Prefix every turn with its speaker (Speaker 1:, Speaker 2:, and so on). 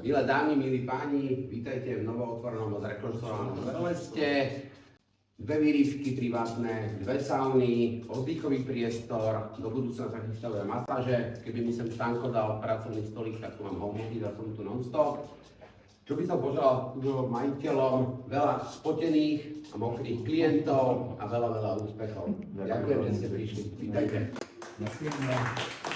Speaker 1: Milé dámy, milí páni, vítajte v novootvorenom a zrekonštruovanom Verleste. Dve výrivky privátne, dve sauny, oddychový priestor, do budúcna sa chystajú masáže. Keby mi sem Stanko dal pracovný stolík, tak tu mám home office a som tu non-stop. Čo by som poželal majiteľom, veľa spotených a mokrých klientov a veľa úspechov. Ďakujem, že ste prišli. Vítajte.
Speaker 2: Ďakujem.